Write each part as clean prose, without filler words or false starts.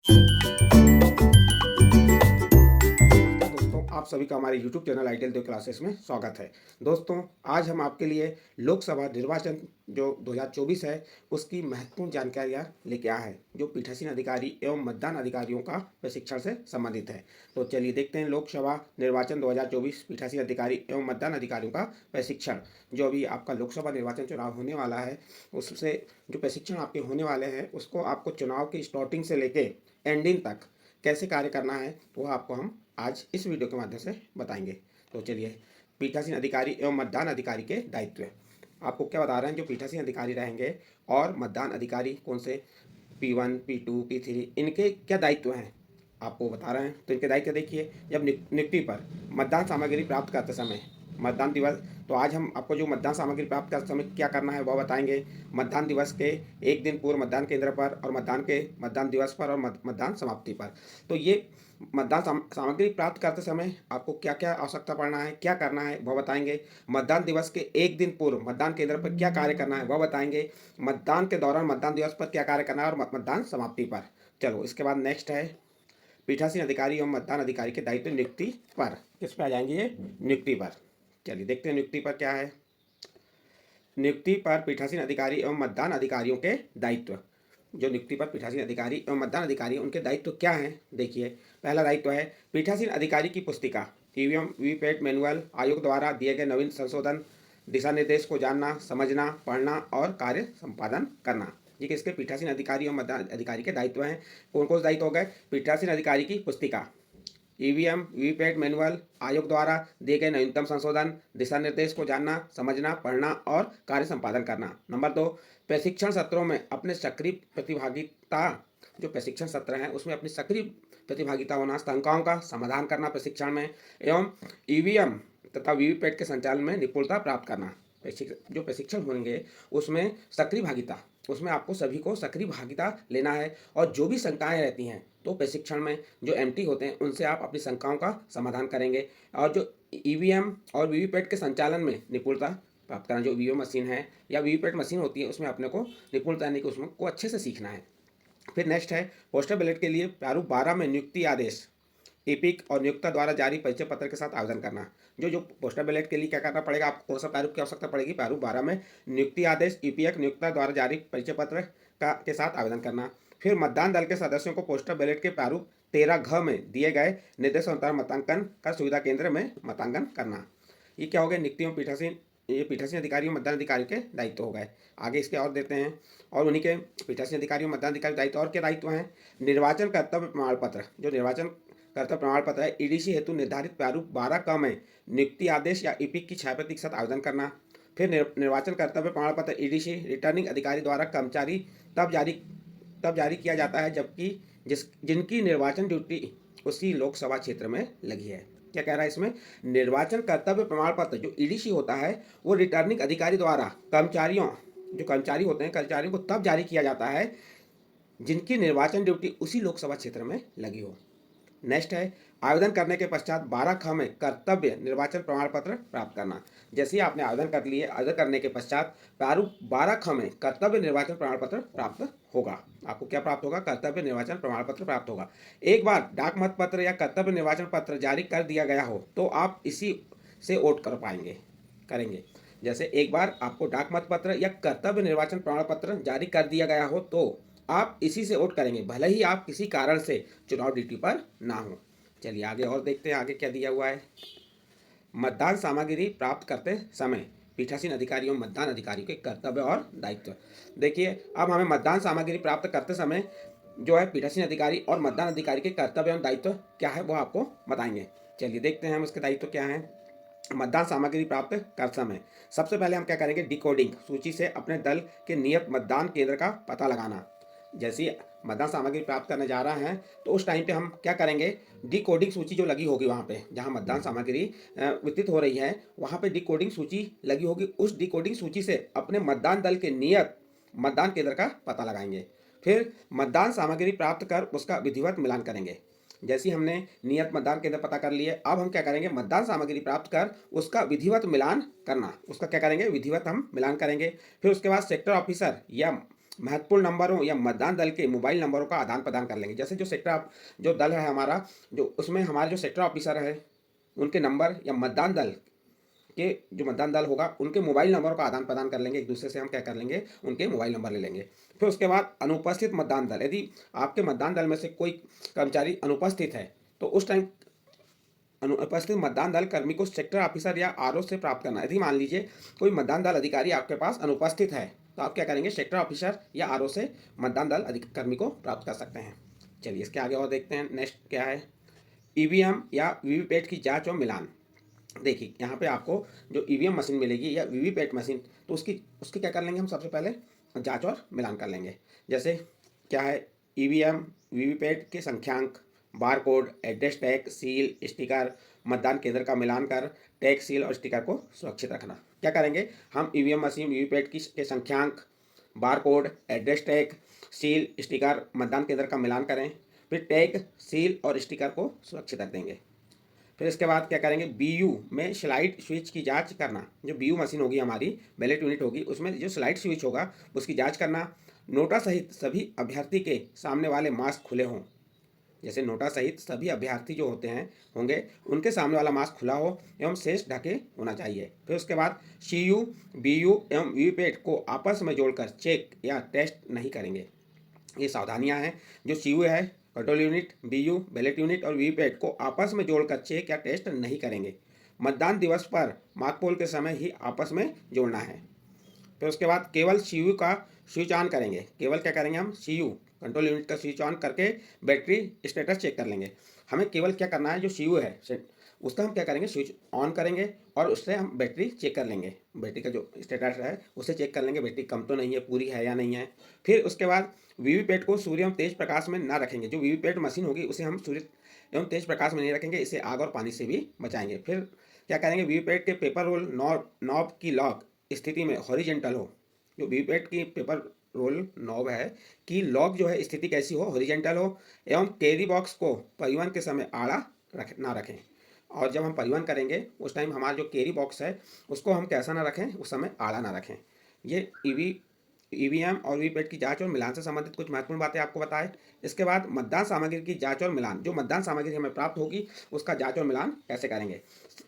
दोस्तों, आप सभी का हमारे YouTube चैनल आईटीएल देव क्लासेस में स्वागत है। दोस्तों, आज हम आपके लिए लोकसभा निर्वाचन जो 2024 है उसकी महत्वपूर्ण जानकारियाँ लेके आए हैं, जो पीठासीन अधिकारी एवं मतदान अधिकारियों का प्रशिक्षण से संबंधित है। तो चलिए देखते हैं लोकसभा निर्वाचन 2024 पीठासीन अधिकारी एवं मतदान अधिकारियों का प्रशिक्षण। जो अभी आपका लोकसभा निर्वाचन चुनाव होने वाला है, उससे जो प्रशिक्षण आपके होने वाले हैं उसको आपको चुनाव की स्टार्टिंग से लेके एंडिंग तक कैसे कार्य करना है वो आपको हम आज इस वीडियो के माध्यम से बताएंगे। तो चलिए, पीठासीन अधिकारी एवं मतदान अधिकारी के दायित्व आपको क्या बता रहे हैं। जो पीठासीन अधिकारी रहेंगे और मतदान अधिकारी कौन से P1 P2 P3 इनके क्या दायित्व हैं आपको बता रहे हैं। तो इनके दायित्व देखिए, जब नियुक्ति पर मतदान सामग्री प्राप्त करते समय मतदान दिवस, तो आज हम आपको जो मतदान सामग्री प्राप्त करते समय क्या करना है वह बताएंगे। मतदान दिवस के एक दिन पूर्व मतदान केंद्र पर और मतदान दिवस पर और मतदान समाप्ति पर। तो ये मतदान सामग्री प्राप्त करते समय आपको क्या क्या आवश्यकता पड़ना है, क्या करना है वह बताएंगे। मतदान दिवस के एक दिन पूर्व मतदान केंद्र पर क्या कार्य करना है वह बताएंगे। मतदान के दौरान मतदान दिवस पर क्या कार्य करना है और मतदान समाप्ति पर। चलो, इसके बाद नेक्स्ट है पीठासीन अधिकारी एवं मतदान अधिकारी के दायित्व नियुक्ति पर। किस पे आ जाएंगे ये? नियुक्ति पर। चलिए देखते हैं नियुक्ति पर क्या है। नियुक्ति पर पीठासीन अधिकारी एवं मतदान अधिकारियों के दायित्व। जो नियुक्ति पर पीठासीन अधिकारी एवं मतदान अधिकारी उनके दायित्व क्या हैं देखिए। पहला दायित्व है पीठासीन अधिकारी की पुस्तिका, ईवीएम वीवीपैट मैनुअल, आयोग द्वारा दिए गए नवीन संशोधन, दिशा निर्देश को जानना, समझना, पढ़ना और कार्य संपादन करना। ये किसके? पीठासीन अधिकारी एवं मतदान अधिकारी के दायित्व हैं। कौन कौन से दायित्व हो गए? पीठासीन अधिकारी की पुस्तिका, ईवीएम वीवीपैट मैनुअल, आयोग द्वारा दिए गए नवीनतम संशोधन, दिशा निर्देश को जानना, समझना, पढ़ना और कार्य संपादन करना। नंबर 2, प्रशिक्षण सत्रों में अपने सक्रिय प्रतिभागिता, जो प्रशिक्षण सत्र हैं उसमें अपनी सक्रिय प्रतिभागिता होना, शंकाओं का समाधान करना प्रशिक्षण में, एवं ईवीएम तथा वीवीपैट के संचालन में निपुणता प्राप्त करना। जो प्रशिक्षण होंगे उसमें सक्रिय भागिता, उसमें आपको सभी को सक्रिय भागिता लेना है और जो भी शंकाएं रहती हैं तो प्रशिक्षण में जो एमटी होते हैं उनसे आप अपनी शंकाओं का समाधान करेंगे। और जो ईवीएम और वीवीपैट के संचालन में निपुणता प्राप्त करना, जो ईवीएम मशीन है या वीवीपैट मशीन होती है उसमें अपने को निपुणता यानी कि उसमें को अच्छे से सीखना है। फिर नेक्स्ट है पोस्टल बैलेट के लिए प्रारूप 12 में नियुक्ति आदेश, ईपिक और नियोक्ता द्वारा जारी परिचय पत्र के साथ आवेदन करना। जो पोस्टल बैलेट के लिए क्या करना पड़ेगा, आपको कौन सा प्रारूप की आवश्यकता पड़ेगी? प्रारूप 12 में नियुक्ति आदेश, ईपीएक, नियोक्ता द्वारा जारी परिचय पत्र के साथ आवेदन करना। फिर मतदान दल के सदस्यों को पोस्टल बैलेट के प्रारूप 13 घ में दिए गए निर्देशानुसार मतदान कर सुविधा केंद्र में मतदान करना। ये क्या हो गया? नियुक्ति पीठासीन, ये पीठासीन अधिकारियों मतदान अधिकारी के दायित्व हो गए। आगे इसके और देते हैं, और उन्हीं के पीठासीन अधिकारियों मतदान अधिकारी दायित्व और क्या दायित्व हैं? निर्वाचन कर्तव्य प्रमाण पत्र, जो निर्वाचन कर्तव्य प्रमाण पत्र है ईडीसी हेतु निर्धारित प्रारूप 12 क में नियुक्ति आदेश या ईपिक की छायाप्रति के साथ आवेदन करना। फिर निर्वाचन कर्तव्य प्रमाण पत्र ईडीसी रिटर्निंग अधिकारी द्वारा कर्मचारी तब जारी किया जाता है जबकि जिनकी निर्वाचन ड्यूटी उसी लोकसभा क्षेत्र में लगी है। क्या कह रहा है इसमें? निर्वाचन कर्तव्य प्रमाण पत्र जो ईडीसी होता है वो रिटर्निंग अधिकारी द्वारा जो कर्मचारी होते हैं कर्मचारियों को तब जारी किया जाता है जिनकी निर्वाचन ड्यूटी उसी लोकसभा क्षेत्र में लगी हो। नेक्स्ट है आवेदन करने के पश्चात 12 ख में कर्तव्य निर्वाचन प्रमाण पत्र प्राप्त करना। जैसे ही आपने आवेदन कर लिए, आवेदन करने के पश्चात प्रारूप 12 ख में कर्तव्य निर्वाचन प्रमाण पत्र प्राप्त होगा। आपको क्या प्राप्त होगा? कर्तव्य निर्वाचन प्रमाण पत्र प्राप्त होगा। एक बार डाक मत पत्र या कर्तव्य निर्वाचन पत्र जारी कर दिया गया हो तो आप इसी से वोट करेंगे। जैसे एक बार आपको डाक मत पत्र या कर्तव्य निर्वाचन प्रमाण पत्र जारी कर दिया गया हो तो आप इसी से वोट करेंगे, भले ही आप किसी कारण से चुनाव ड्यूटी पर ना हो। चलिए आगे और देखते हैं, आगे क्या दिया हुआ है। मतदान सामग्री प्राप्त करते समय पीठासीन अधिकारियों मतदान अधिकारी के कर्तव्य और दायित्व। देखिए, अब हमें मतदान सामग्री प्राप्त करते समय जो है पीठासीन अधिकारी और मतदान अधिकारी के कर्तव्य और दायित्व क्या है वो आपको बताएंगे। चलिए देखते हैं हम इसके दायित्व क्या है। मतदान सामग्री प्राप्त करते समय सबसे पहले हम क्या करेंगे? डिकोडिंग, सूची से अपने दल के नियत मतदान केंद्र का पता लगाना। जैसे ही मतदान सामग्री प्राप्त करने जा रहे हैं तो उस टाइम पे हम क्या करेंगे? डिकोडिंग सूची जो लगी होगी वहाँ पे जहाँ मतदान सामग्री वितरित हो रही है वहाँ पे डिकोडिंग सूची लगी होगी, उस डिकोडिंग सूची से अपने मतदान दल के नियत मतदान केंद्र का पता लगाएंगे। फिर मतदान सामग्री प्राप्त कर उसका विधिवत मिलान करेंगे। जैसे हमने नियत मतदान केंद्र पता कर लिए, अब हम क्या करेंगे? मतदान सामग्री प्राप्त कर उसका विधिवत मिलान करना। उसका क्या करेंगे? विधिवत हम मिलान करेंगे। फिर उसके बाद सेक्टर ऑफिसर या महत्वपूर्ण नंबरों या मतदान दल के मोबाइल नंबरों का आदान प्रदान कर लेंगे। जैसे जो दल है हमारा, जो उसमें हमारे जो सेक्टर ऑफिसर है उनके नंबर या मतदान दल के जो मतदान दल होगा उनके मोबाइल नंबरों का आदान प्रदान कर लेंगे। एक दूसरे से हम क्या कर लेंगे, उनके मोबाइल नंबर ले लेंगे। फिर उसके बाद अनुपस्थित मतदान दल, यदि आपके मतदान दल में से कोई कर्मचारी अनुपस्थित है तो उस टाइम अनुपस्थित मतदान दल कर्मी को सेक्टर ऑफिसर या आरओ से प्राप्त करना। यदि मान लीजिए कोई मतदान दल अधिकारी आपके पास अनुपस्थित है तो आप क्या करेंगे, सेक्टर ऑफिसर या आरओ से मतदान दल कर्मी को प्राप्त कर सकते हैं। चलिए इसके आगे और देखते हैं। नेक्स्ट क्या है, ईवीएम या वीवीपैट की जांच और मिलान। देखिए यहाँ पे आपको जो ईवीएम मशीन मिलेगी या वीवीपैट मशीन, तो उसकी क्या कर लेंगे, हम सबसे पहले जांच और मिलान कर लेंगे। जैसे क्या है, ईवीएम वीवीपैट के संख्यांक, barcode, address tag, seal, sticker, मतदान केंद्र का मिलान कर टैग, सील और स्टिकर को सुरक्षित रखना। क्या करेंगे, हम ईवीएम मशीन वीवीपैट के संख्यांक, barcode, address tag, seal, sticker, मतदान केंद्र का मिलान करें। फिर टैग, सील और स्टिकर को सुरक्षित रख देंगे। फिर इसके बाद क्या करेंगे, बीयू में स्लाइड स्विच की जांच करना। जो बीयू मशीन होगी हमारी, बैलेट यूनिट होगी, उसमें जो स्लाइड स्विच होगा उसकी जांच करना। नोटा सहित सभी अभ्यर्थी के सामने वाले मास्क खुले हों। जैसे नोटा सहित सभी अभ्यर्थी जो होते हैं होंगे उनके सामने वाला मास्क खुला हो एवं शेष ढके होना चाहिए। फिर उसके बाद सीयू, बीयू एवं वीवीपैट को आपस में जोड़कर चेक या टेस्ट नहीं करेंगे। ये सावधानियां हैं। जो सीयू है, कंट्रोल यूनिट, बीयू, बैलेट यूनिट और वीवीपैट को आपस में जोड़कर चेक या टेस्ट नहीं करेंगे। मतदान दिवस पर मार्क पोल के समय ही आपस में जोड़ना है। फिर उसके बाद केवल सीयू का स्विच ऑन करेंगे। केवल क्या करेंगे, हम सीयू कंट्रोल यूनिट का स्विच ऑन करके बैटरी स्टेटस चेक कर लेंगे। हमें केवल क्या करना है, जो सीयू है उसका हम क्या करेंगे, स्विच ऑन करेंगे और उससे हम बैटरी चेक कर लेंगे। बैटरी का जो स्टेटस है उसे चेक कर लेंगे, बैटरी कम तो नहीं है, पूरी है या नहीं है। फिर उसके बाद वीवीपैट को सूर्य एवं तेज प्रकाश में ना रखेंगे। जो वीवीपैट मशीन होगी उसे हम सूर्य एवं तेज प्रकाश में नहीं रखेंगे, इसे आग और पानी से भी बचाएंगे। फिर क्या करेंगे, वीवीपैट के पेपर रोल नॉब की लॉक स्थिति में हॉरिजेंटल हो। जो वीवीपैट की पेपर रोल नॉब है कि लॉक जो है स्थिति कैसी हो, हॉरिजेंटल हो। एवं कैरी बॉक्स को परिवहन के समय आड़ा ना रखें। और जब हम परिवहन करेंगे उस टाइम हमारा जो कैरी बॉक्स है उसको हम कैसा ना रखें, उस समय आड़ा ना रखें। ये ईवीएम और वीवीपैट की जांच और मिलान से संबंधित कुछ महत्वपूर्ण बातें आपको बताएं। इसके बाद मतदान सामग्री की जांच और मिलान। जो मतदान सामग्री हमें प्राप्त होगी उसका जांच और मिलान कैसे करेंगे।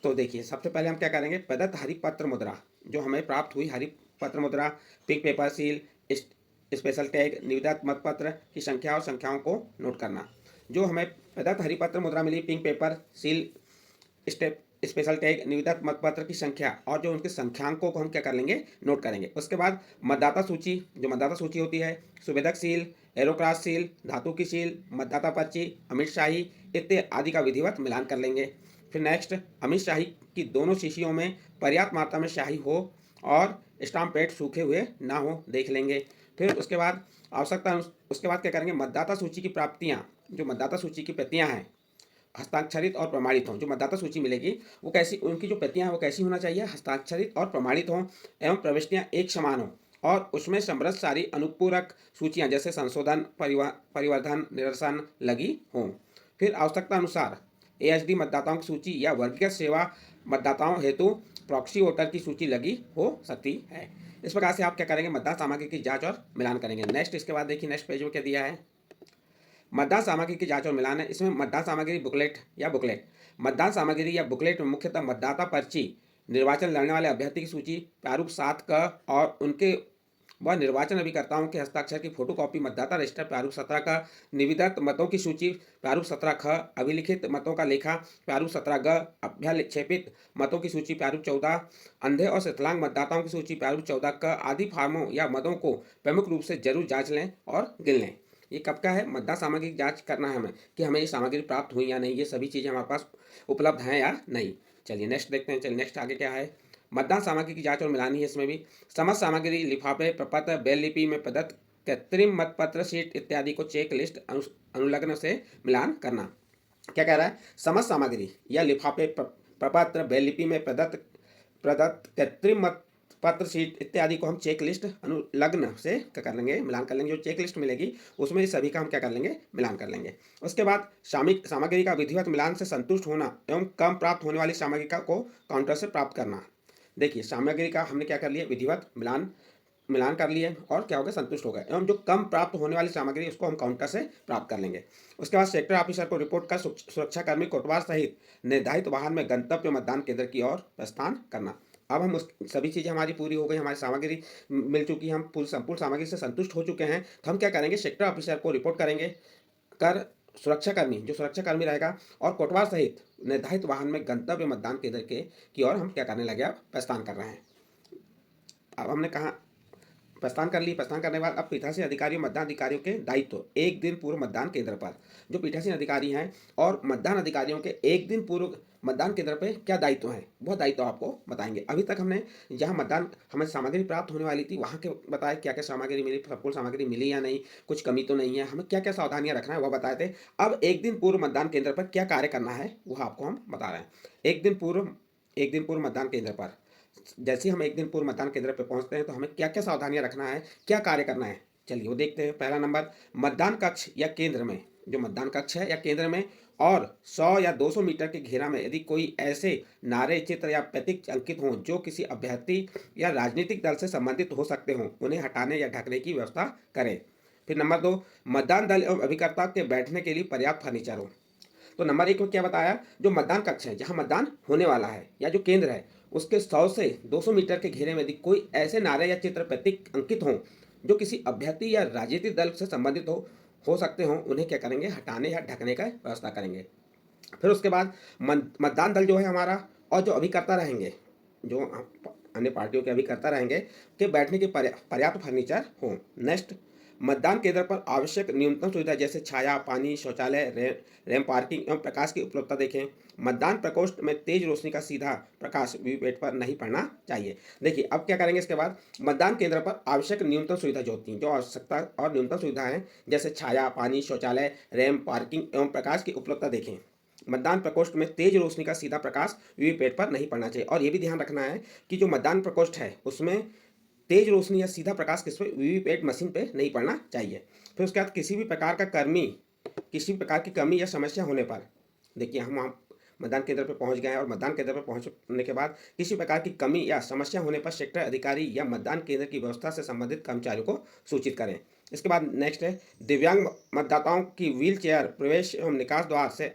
तो देखिए सबसे पहले हम क्या करेंगे, प्रदत्त हरिपत्र मुद्रा, जो हमें प्राप्त हुई हरिपत्र मुद्रा, pick paper, seal, special tag, निविदा मतपत्र की संख्या और संख्याओं को नोट करना। जो हमें प्रदत्त हरिपत्र मुद्रा मिली, pink paper, seal, special tag, निविदा मतपत्र की संख्या और जो उनके संख्यांकों को हम क्या कर लेंगे, नोट करेंगे। उसके बाद मतदाता सूची, जो मतदाता सूची होती है, सुवेदक सील, एरोक्रास सील, धातु की सील, मतदाता पर्ची, अमिट शाही इत्यादि का विधिवत मिलान कर लेंगे। फिर नेक्स्ट, अमिट शाही की दोनों शीशियों में पर्याप्त मात्रा में शाही हो और स्टाम्प पैड सूखे हुए ना हो, देख लेंगे। फिर उसके बाद उसके बाद क्या करेंगे, मतदाता सूची की प्राप्तियाँ, जो मतदाता सूची की प्रतियाँ हैं हस्ताक्षरित और प्रमाणित हों। जो मतदाता सूची मिलेगी वो कैसी, उनकी जो प्रतियां हैं वो कैसी होना चाहिए, हस्ताक्षरित और प्रमाणित हों एवं प्रविष्टियां एक समान हों और उसमें समृद्ध सारी अनुपूरक सूचियां जैसे संशोधन, परिवर्धन, निरसन लगी हों। फिर आवश्यकता अनुसार एएचडी मतदाताओं की सूची या वर्गीकृत सेवा मतदाताओं हेतु प्रॉक्सी वोटर की सूची लगी हो सकती है। इस प्रकार से आप क्या करेंगे, मतदान सामग्री की जांच और मिलान करेंगे। नेक्स्ट, इसके बाद देखिए नेक्स्ट पेज में क्या दिया है, मतदान सामग्री की जांच और मिलान है। इसमें मतदान सामग्री बुकलेट, मतदान सामग्री या बुकलेट में मुख्यतः मतदाता पर्ची, निर्वाचन लड़ने वाले अभ्यर्थी की सूची प्रारूप 7 का और उनके व निर्वाचन अभिकर्ताओं के हस्ताक्षर की फोटोकॉपी, मतदाता रजिस्टर प्रारूप 17 का, निविदत मतों की सूची प्रारूप 17 ख, अभिलिखित मतों का लेखा प्रारूप 17 ग, अभ्याक्षेपित मतों की सूची प्रारूप 14, अंधे और विकलांग मतदाताओं की सूची प्रारूप 14 क आदि फार्मों या मतों को प्रमुख रूप से जरूर जांच लें और गिन लें। ये कब का है, मतदान सामग्री की जांच करना है हमें कि हमें ये सामग्री प्राप्त हुई या नहीं, ये सभी चीज़ें हमारे पास उपलब्ध हैं या नहीं। चलिए नेक्स्ट देखते हैं। चलिए नेक्स्ट आगे क्या है, मतदान सामग्री की जांच और मिलानी है। इसमें भी समस्त सामग्री, लिफाफे, प्रपत्र, ब्रेल लिपि में प्रदत्त कृत्रिम मतपत्र शीट इत्यादि को चेक लिस्ट अनुलग्न से मिलान करना। क्या कह रहा है, समस्त सामग्री या लिफाफे, प्रपत्र, ब्रेल लिपि में प्रदत्त कृत्रिम मत पत्र शीट इत्यादि को हम चेक लिस्ट अनुलग्न से क्या कर लेंगे, मिलान कर लेंगे। जो चेक लिस्ट मिलेगी उसमें सभी का हम क्या कर लेंगे, मिलान कर लेंगे। उसके बाद सामग्री का विधिवत मिलान से संतुष्ट होना एवं कम प्राप्त होने वाली सामग्री को काउंटर से प्राप्त करना। देखिए सामग्री का हमने क्या कर लिया, विधिवत मिलान मिलान कर लिए और क्या हो गया, संतुष्ट हो गए। एवं जो कम प्राप्त होने वाली सामग्री उसको हम काउंटर से प्राप्त कर लेंगे। उसके बाद सेक्टर ऑफिसर को रिपोर्ट कर सुरक्षाकर्मी कोटवार सहित निर्धारित वाहन में गंतव्य मतदान केंद्र की ओर प्रस्थान करना। अब हम उस सभी चीज़ें हमारी पूरी हो गई, हमारी सामग्री मिल चुकी है, हम पूरी संपूर्ण सामग्री से संतुष्ट हो चुके हैं। तो हम क्या करेंगे, सेक्टर ऑफिसर को रिपोर्ट करेंगे कर सुरक्षाकर्मी, जो सुरक्षाकर्मी रहेगा, और कोटवार सहित निर्धारित वाहन में गंतव्य मतदान केंद्र के की ओर हम क्या करने लगे, अब प्रस्थान कर रहे हैं। अब हमने कहा प्रस्थान कर ली। प्रस्थान करने के बाद अब पीठासीन अधिकारियों मतदान अधिकारियों के दायित्व एक दिन पूर्व मतदान केंद्र पर, जो पीठासीन अधिकारी हैं और मतदान अधिकारियों के एक दिन पूर्व मतदान केंद्र पे क्या दायित्व हैं, वह दायित्व आपको बताएंगे। अभी तक हमने जहाँ मतदान हमें सामग्री प्राप्त होने वाली थी वहाँ के बताया क्या क्या सामग्री मिली, संपूर्ण सामग्री मिली या नहीं, कुछ कमी तो नहीं है, हमें क्या क्या सावधानियां रखना है वह बताए थे। अब एक दिन पूर्व मतदान केंद्र पर क्या कार्य करना है वह आपको हम बता रहे हैं। एक दिन पूर्व मतदान केंद्र पर जैसे हम एक दिन पूर्व मतदान केंद्र पर पहुंचते हैं तो हमें क्या क्या सावधानियां रखना है, क्या कार्य करना है, चलिए वो देखते हैं। पहला नंबर, मतदान कक्ष या केंद्र में, जो मतदान कक्ष है या केंद्र में और 100 या 200 मीटर के घेरा में यदि कोई ऐसे नारे, चित्र या प्रतीक अंकित हों जो किसी अभ्यर्थी या राजनीतिक दल से संबंधित हो सकते हों, उन्हें हटाने या ढकने की व्यवस्था करें। फिर नंबर 2, मतदान दल एवं अभिकर्ता के बैठने के लिए पर्याप्त फर्नीचर हो। तो नंबर 1 में क्या बताया, जो मतदान कक्ष है जहां मतदान होने वाला है या जो केंद्र है उसके 100 से 200 मीटर के घेरे में यदि कोई ऐसे नारे या चित्र प्रतीक अंकित हों जो किसी अभ्यर्थी या राजनीतिक दल से संबंधित हो सकते हों, उन्हें क्या करेंगे, हटाने या ढकने का व्यवस्था करेंगे। फिर उसके बाद मतदान दल जो है हमारा और जो अभिकर्ता रहेंगे, जो अन्य पार्टियों के अभिकर्ता रहेंगे, के बैठने के पर्याप्त फर्नीचर हों। नेक्स्ट, मतदान केंद्र पर आवश्यक न्यूनतम सुविधा जैसे छाया, पानी, शौचालय, रैंप, पार्किंग एवं प्रकाश की उपलब्धता देखें। मतदान प्रकोष्ठ में तेज रोशनी का सीधा प्रकाश वीवीपैट पर नहीं पड़ना चाहिए। देखिए अब क्या करेंगे, इसके बाद मतदान केंद्र पर आवश्यक न्यूनतम सुविधा जो होती हैं, जो आवश्यकता और न्यूनतम सुविधाएं जैसे छाया, पानी, शौचालय, रैंप, पार्किंग एवं प्रकाश की उपलब्धता देखें। मतदान प्रकोष्ठ में तेज रोशनी का सीधा प्रकाश वीवीपैट पर नहीं पड़ना चाहिए। और ये भी ध्यान रखना है कि जो मतदान प्रकोष्ठ है उसमें तेज रोशनी या सीधा प्रकाश किस पे, वीवीपैट मशीन पे नहीं पड़ना चाहिए। फिर उसके बाद किसी भी प्रकार की कमी या समस्या होने पर, देखिए हम मतदान केंद्र पर पहुंच गए हैं और मतदान केंद्र पर पहुंचने के बाद किसी प्रकार की कमी या समस्या होने पर सेक्टर अधिकारी या मतदान केंद्र की व्यवस्था से संबंधित कर्मचारियों को सूचित करें। इसके बाद नेक्स्ट है, दिव्यांग मतदाताओं की व्हील चेयर प्रवेश एवं निकास द्वार से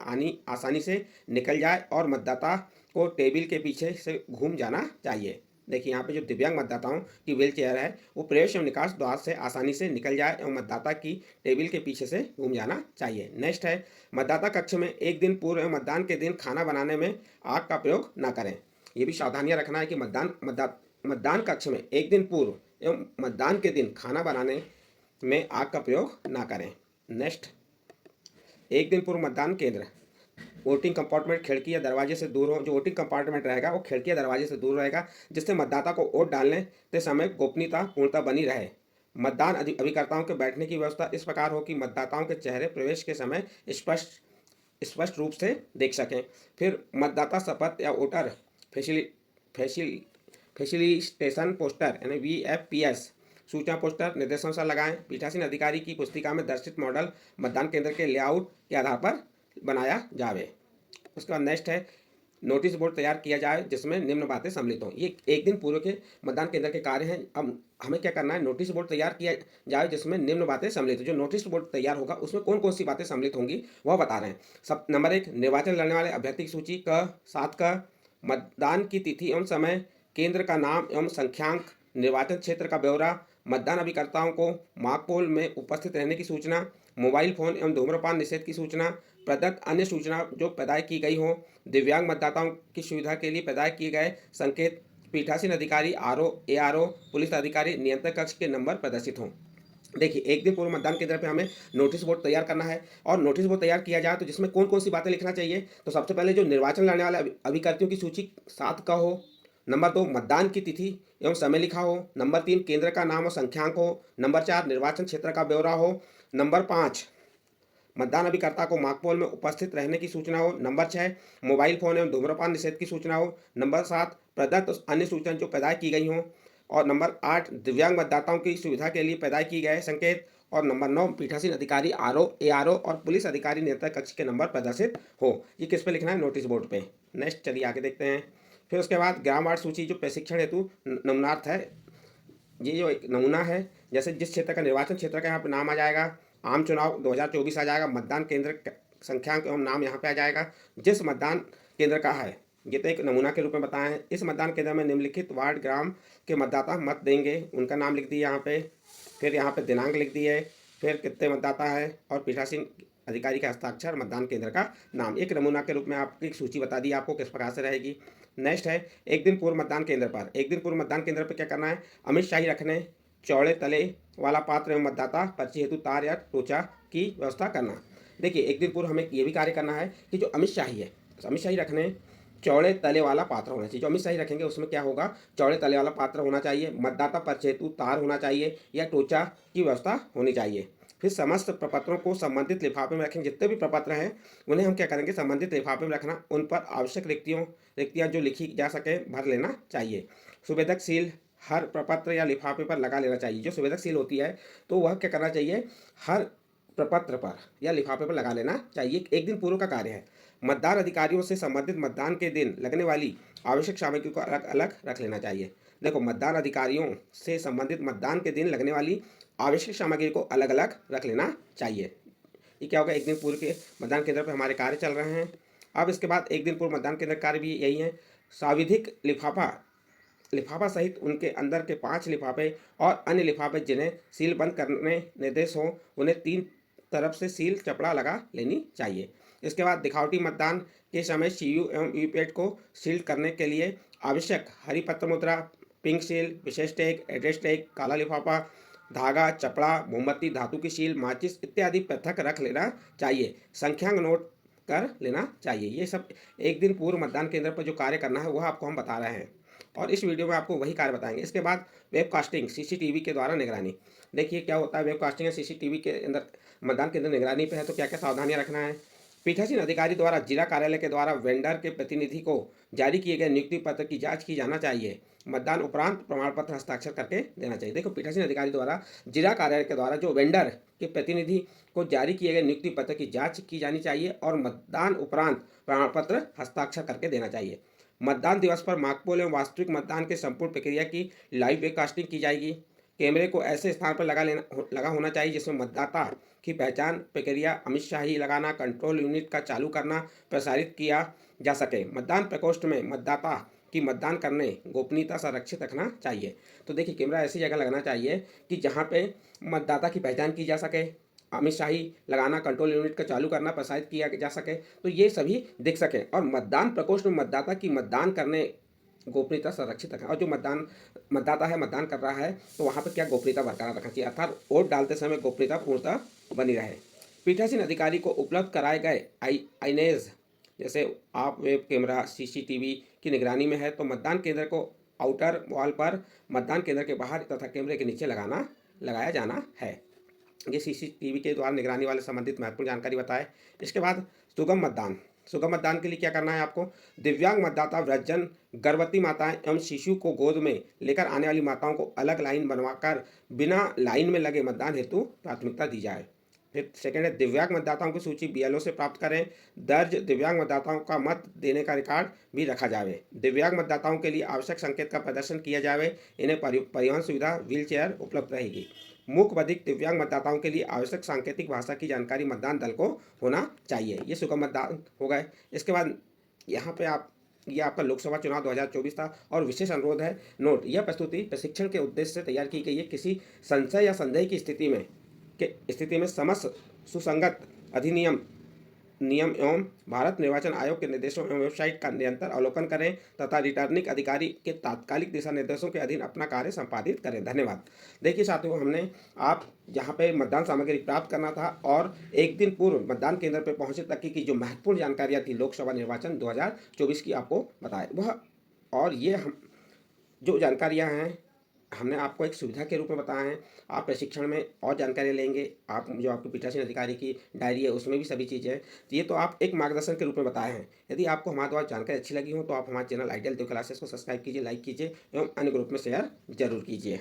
आसानी से निकल जाए और मतदाता को टेबल के पीछे से घूम जाना चाहिए। देखिए यहाँ पे जो दिव्यांग मतदाताओं की व्हील चेयर है वो प्रवेश एवं निकास द्वार से आसानी से निकल जाए एवं मतदाता की टेबल के पीछे से घूम जाना चाहिए। नेक्स्ट है, मतदाता कक्ष में एक दिन पूर्व मतदान के दिन खाना बनाने में आग का प्रयोग न करें। ये भी सावधानियां रखना है कि मतदान कक्ष में एक दिन पूर्व एवं मतदान के दिन खाना बनाने में आग का प्रयोग ना करें। नेक्स्ट, एक दिन पूर्व मतदान केंद्र, वोटिंग कंपार्टमेंट खिड़की या दरवाजे से दूर हो। जो वोटिंग कंपार्टमेंट रहेगा वो खिड़की या दरवाजे से दूर रहेगा, जिससे मतदाता को वोट डालने के समय गोपनीयता पूर्णता बनी रहे। मतदान अभिकर्ताओं के बैठने की व्यवस्था इस प्रकार हो कि मतदाताओं के चेहरे प्रवेश के समय स्पष्ट रूप से देख सकें। फिर मतदाता शपथ या वोटर फैसिलिटेशन पोस्टर यानी VFPS सूचना पोस्टर निर्देशानुसार लगाएं। पीठासीन अधिकारी की पुस्तिका में दर्शित मॉडल मतदान केंद्र के लेआउट के आधार पर बनाया जावे। उसके बाद नेक्स्ट है, नोटिस बोर्ड तैयार किया जाए जिसमें निम्न बातें सम्मिलित हों। ये एक दिन पूर्व के मतदान केंद्र के कार्य हैं। अब हमें क्या करना है, नोटिस बोर्ड तैयार किया जाए जिसमें निम्न बातें सम्मिलित हो। जो नोटिस बोर्ड तैयार होगा उसमें कौन कौन सी बातें सम्मिलित होंगी वह बता रहे हैं। सब नंबर 1, निर्वाचन लड़ने वाले अभ्यर्थी की सूची का 7 का, मतदान की तिथि एवं समय, केंद्र का नाम एवं संख्यांक, निर्वाचन क्षेत्र का ब्यौरा, मतदान अभिकर्ताओं को मॉकपोल में उपस्थित रहने की सूचना, मोबाइल फोन एवं धूम्रपान निषेध की सूचना, प्रदत्त अन्य सूचना जो पैदा की गई हो, दिव्यांग मतदाताओं की सुविधा के लिए पैदा किए गए संकेत, पीठासीन अधिकारी ARO पुलिस अधिकारी नियंत्रण कक्ष के नंबर प्रदर्शित हों। देखिए एक दिन पूर्व मतदान केंद्र पे हमें नोटिस बोर्ड तैयार करना है और नोटिस बोर्ड तैयार किया जाए तो जिसमें कौन कौन सी बातें लिखना चाहिए। तो सबसे पहले जो निर्वाचन लड़ने वाले अभिकर्तियों की सूची 7 का हो। नंबर 2, मतदान की तिथि एवं समय लिखा हो। नंबर 3, केंद्र का नाम और संख्यांक हो। नंबर 4, निर्वाचन क्षेत्र का ब्यौरा हो। नंबर 5, मतदान अभिकर्ता को मॉकपोल में उपस्थित रहने की सूचना हो। नंबर 6, मोबाइल फोन एवं धूम्रपान निषेध की सूचना हो। नंबर 7, प्रदत्त अन्य सूचना जो पैदा की गई हों। और नंबर 8, दिव्यांग मतदाताओं की सुविधा के लिए पैदा किए गए संकेत। और नंबर 9, पीठासीन अधिकारी ARO और पुलिस अधिकारी नियंत्रण कक्ष के नंबर प्रदर्शित हो। ये किस पे लिखना है, नोटिस बोर्ड पे। नेक्स्ट चलिए आगे देखते हैं। फिर उसके बाद ग्राम वार्ड सूची जो प्रशिक्षण हेतु नमनार्थ है ये जो एक नमूना है, जैसे जिस क्षेत्र का निर्वाचन क्षेत्र का यहाँ पे नाम आ जाएगा, आम चुनाव 2024 आ जाएगा, मतदान केंद्र संख्यांक एवं नाम यहाँ पे आ जाएगा, जिस मतदान केंद्र का है। ये तो एक नमूना के रूप में बताए हैं। इस मतदान केंद्र में निम्नलिखित वार्ड ग्राम के मतदाता मत देंगे, उनका नाम लिख दिया यहाँ पे, फिर यहाँ पे दिनांक लिख दिए, फिर कितने मतदाता है और पीठासीन अधिकारी का हस्ताक्षर, मतदान केंद्र का नाम। एक नमूना के रूप में आपकी एक सूची बता दी आपको किस प्रकार से रहेगी। नेक्स्ट है एक दिन पूर्व मतदान केंद्र पर। एक दिन पूर्व मतदान केंद्र पर क्या करना है, अमित शाही रखने, चौड़े तले वाला पात्र एवं मतदाता पर्ची हेतु तार या टोचा की व्यवस्था करना। देखिए एक दिन पूर्व हमें ये भी कार्य करना है कि जो अमित शाही है, अमित शाही रखने, चौड़े तले वाला पात्र होना चाहिए। जो अमित शाही रखेंगे उसमें क्या होगा, चौड़े तले वाला पात्र होना चाहिए, मतदाता पर्ची हेतु तार होना चाहिए या टोचा की व्यवस्था होनी चाहिए। फिर समस्त प्रपत्रों को संबंधित लिफाफे में रखेंगे। जितने भी प्रपत्र हैं उन्हें हम क्या करेंगे, संबंधित लिफाफे में रखना। उन पर आवश्यक रिक्तियाँ जो लिखी जा सके भर लेना चाहिए। सुवेदक सील हर प्रपत्र या लिफाफे पर लगा लेना चाहिए। जो सुवेदक सील होती है तो वह क्या करना चाहिए, हर प्रपत्र पर या लिफाफे पर लगा लेना चाहिए। एक दिन पूर्व का कार्य है। मतदान अधिकारियों से संबंधित मतदान के दिन लगने वाली आवश्यक सामग्री को अलग अलग रख लेना चाहिए। देखो मतदान अधिकारियों से संबंधित मतदान के दिन लगने वाली आवश्यक सामग्री को अलग अलग रख लेना चाहिए। ये क्या होगा, एक दिन पूर्व के मतदान केंद्र पर हमारे कार्य चल रहे हैं। अब इसके बाद एक दिन पूर्व मतदान केंद्र कार्य भी यही है। साविधिक लिफाफा सहित उनके अंदर के 5 लिफाफे और अन्य लिफाफे जिन्हें सील बंद करने निर्देश हो उन्हें 3 तरफ से सील चपड़ा लगा लेनी चाहिए। इसके बाद दिखावटी मतदान के समय सीयू एवं वीवीपैट को सील करने के लिए आवश्यक हरी पत्र मुद्रा, पिंक सील, विशेष टैग, एड्रेस टैग, काला लिफाफा, धागा, चपड़ा, मोमबत्ती, धातु की सील, माचिस इत्यादि पृथक रख लेना चाहिए। संख्यांक नोट कर लेना चाहिए। ये सब एक दिन पूर्व मतदान केंद्र पर जो कार्य करना है वह आपको हम बता रहे हैं और इस वीडियो में आपको वही कार्य बताएंगे। इसके बाद वेबकास्टिंग सीसीटीवी के द्वारा निगरानी। देखिए क्या होता है, वेबकास्टिंग या सीसीटीवी के अंदर मतदान केंद्र निगरानी पे है तो क्या क्या सावधानियां रखना है। पीठासीन अधिकारी द्वारा जिला कार्यालय के द्वारा वेंडर के प्रतिनिधि को जारी किए गए नियुक्ति पत्र की जांच की जाना चाहिए। मतदान उपरांत प्रमाण पत्र हस्ताक्षर करके देना चाहिए। देखो पीठासीन अधिकारी द्वारा जिला कार्यालय के द्वारा जो वेंडर के प्रतिनिधि को जारी किए गए नियुक्ति पत्र की जांच की जानी चाहिए और मतदान उपरांत प्रमाण पत्र हस्ताक्षर करके देना चाहिए। मतदान दिवस पर मॉकपोल एवं वास्तविक मतदान के संपूर्ण प्रक्रिया की लाइव वेबकास्टिंग की जाएगी। कैमरे को ऐसे स्थान पर लगा होना चाहिए जिसमें मतदाता की पहचान प्रक्रिया, अमित शाही लगाना, कंट्रोल यूनिट का चालू करना प्रसारित किया जा सके। मतदान प्रकोष्ठ में मतदाता की मतदान करने गोपनीयता संरक्षित रखना चाहिए। तो देखिए कैमरा ऐसी जगह लगना चाहिए कि जहाँ पे मतदाता की पहचान की जा सके, अमित शाही लगाना, कंट्रोल यूनिट का चालू करना प्रसारित किया जा सके, तो ये सभी दिख सके। और मतदान प्रकोष्ठ में मतदाता की मतदान करने गोपनीयता संरक्षित रखना। और जो मतदाता है मतदान कर रहा है तो वहाँ पर क्या गोपनीयता बरकरार रखना चाहिए, अर्थात वोट डालते समय गोपनीयता पूर्णतः बनी रहे। पीठासीन अधिकारी को उपलब्ध कराए गए आईनेज, जैसे आप वेब कैमरा सीसीटीवी की निगरानी में है तो मतदान केंद्र को आउटर वॉल पर, मतदान केंद्र के बाहर तथा कैमरे के नीचे लगाया जाना है। ये सीसीटीवी के द्वारा निगरानी वाले संबंधित महत्वपूर्ण जानकारी बताए। इसके बाद सुगम मतदान के लिए क्या करना है आपको, दिव्यांग मतदाता, वृद्धजन, गर्भवती माताएं एवं शिशु को गोद में लेकर आने वाली माताओं को अलग लाइन बनवाकर बिना लाइन में लगे मतदान हेतु प्राथमिकता दी जाए। फिर सेकेंड है दिव्यांग मतदाताओं की सूची बीएलओ से प्राप्त करें। दर्ज दिव्यांग मतदाताओं का मत देने का रिकॉर्ड भी रखा जाए। दिव्यांग मतदाताओं के लिए आवश्यक संकेत का प्रदर्शन किया जाए। इन्हें परिवहन सुविधा व्हील चेयर उपलब्ध रहेगी। मूक बधिर दिव्यांग मतदाताओं के लिए आवश्यक सांकेतिक भाषा की जानकारी मतदान दल को होना चाहिए। ये सुगम मतदान हो गए। इसके बाद यहाँ पे ये आपका लोकसभा चुनाव 2024 था और विशेष अनुरोध है, नोट, यह प्रस्तुति प्रशिक्षण के उद्देश्य से तैयार की गई है। किसी संशय या संदेह की स्थिति में समस्त सुसंगत अधिनियम, नियम एवं भारत निर्वाचन आयोग के निर्देशों एवं वेबसाइट का निरंतर अवलोकन करें तथा रिटर्निंग अधिकारी के तात्कालिक दिशा निर्देशों के अधीन अपना कार्य संपादित करें। धन्यवाद। देखिए साथियों, हमने आप जहां पे मतदान सामग्री प्राप्त करना था और एक दिन पूर्व मतदान केंद्र पर पहुंचे तक की जो महत्वपूर्ण जानकारियां थी लोकसभा निर्वाचन 2024 की आपको बताए वह, और ये हम जो जानकारियाँ हैं हमने आपको एक सुविधा के रूप में बताया है। आप प्रशिक्षण में और जानकारी लेंगे, आप जो आपके पीठासीन अधिकारी की डायरी है उसमें भी सभी चीज़ें हैं। तो ये तो आप एक मार्गदर्शन के रूप में बताए हैं। यदि आपको हमारे द्वारा जानकारी अच्छी लगी हो तो आप हमारे चैनल आइडियल 2 क्लासेस को सब्सक्राइब कीजिए, लाइक कीजिए एवं अन्य ग्रुप में शेयर जरूर कीजिए।